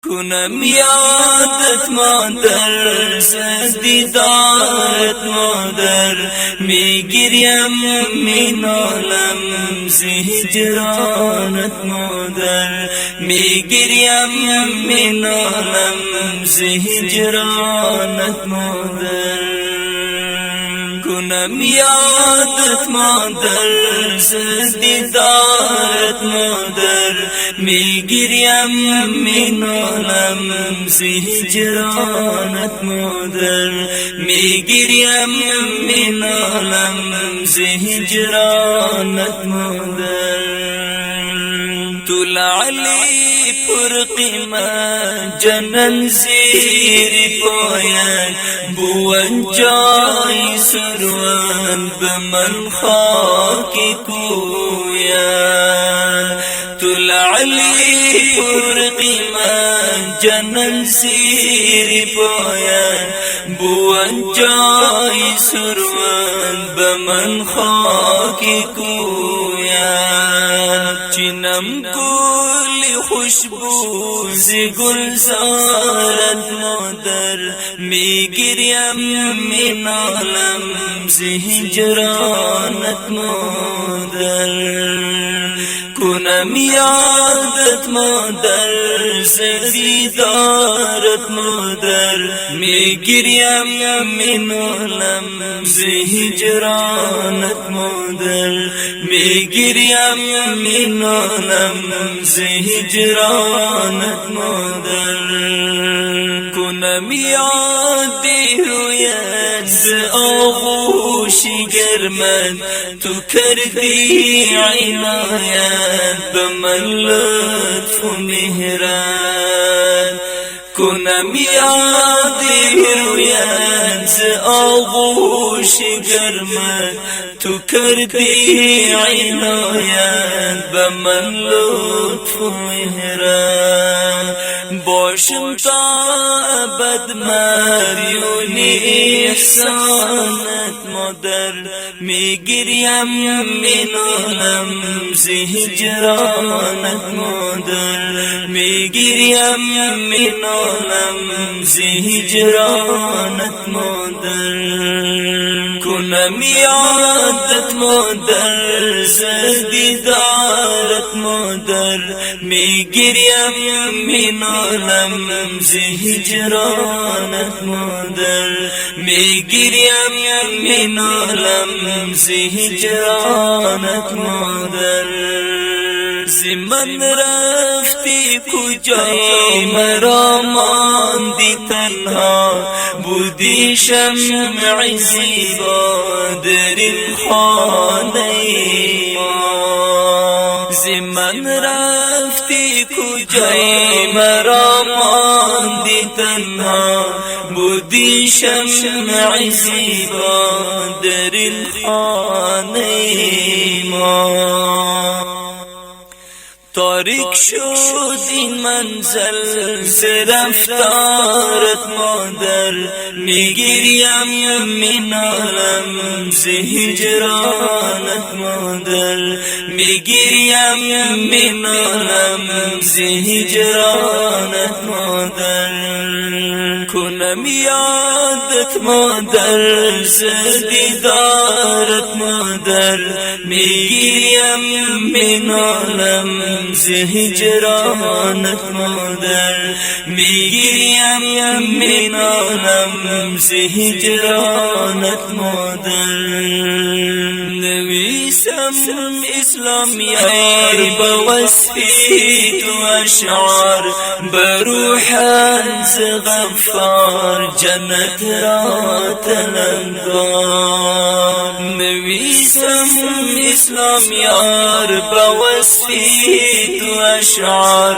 کنم یادت مادر، از دیدارت مادر، میگریم مینالم ز هجرانت مادر، میگریم مینالم ز هجرانت مادر. کنم یادت مادر، از دیدارت مادر، میگریم مینالم ز هجرانت مادر، میگریم مینالم ز هجرانت مادر. تو لعلی پر قیمت جنن زیر پایت، بوان جای سروان به من خاک کویت. تو لعلی پر قیمت جنن زیر پایت، بوان جای سروان به من خاک کویت. چینم گل خوشبو ز گلزارت مادر، میگریم مینالم ز هجرانت مادر. کنم یادت مادر، ز دیدارت مادر، میگریم مینالم ز هجرانت مادر، میگریم مینالم ز هجرانت مادر. کنم یاد رویت ز آغوش گرمت، تو کردی عنایت به من لطف و مهرت. کنم یاد رویت ز آغوش گرمت، تو کردی عنایت به من لطف و مهرت. باشم تا ابد مدیون احسانت مادر، میگریم مینالم ز هجرانت مادر، میگریم مینالم ز هجرانت مادر. کنم یادت مادر، ز دیدارت مادر، میگریم مینالم ز هجرانت مادر، میگریم مینالم ز هجرانت مادر. ز من رفتی کجای مرا ماندی تنها، بودی شمع زیبا در این خانه ما. ز من رفتی کجای مرا ماندی تنها، بودی شمع زیبا در این خانه ما. تاریک شد این منزل ز رفتارت مادر، میگریم مینالم ز هجرانت مادر، میگریم مینالم ز هجرانت مادر. کنم یادت مادر، ز دیدارت مادر، میگریم مینالم ز هجرانت مادر، میگریم مینالم ز هجرانت مادر. نویسم اسلام یار به وصفی تو اشعار، به روحت ز غفار جنت را طلبکار. نویسم اسلام یار به وصفی تو اشعار،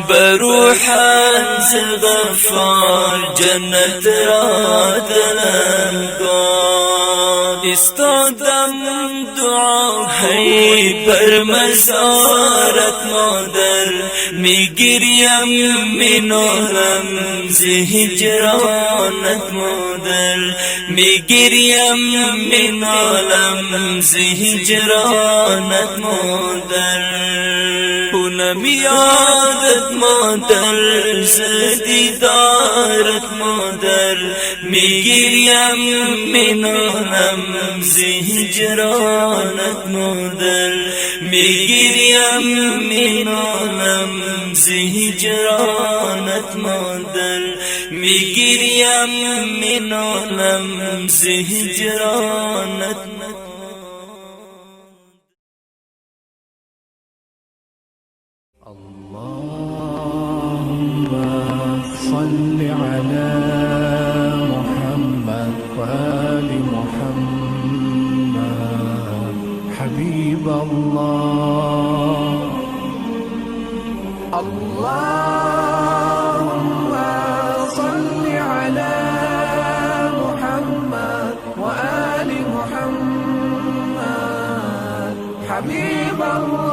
به روحت ز غفار جنت را طلبکار. استادم دعای بر مزارت مادر، میگریم مینالم ز هجرانت مادر، میگریم مینالم ز هجرانت مادر. پونم یادت مادر زدیدارت مادر میگیریم مینالم زهجرانت مادر میگیریم مینالم زهجرانت مادر میگیریم مینالم زهجرانت اللهم صل على محمد وآل محمد حبيب الله اللهم صل على محمد وآل محمد حبيب الله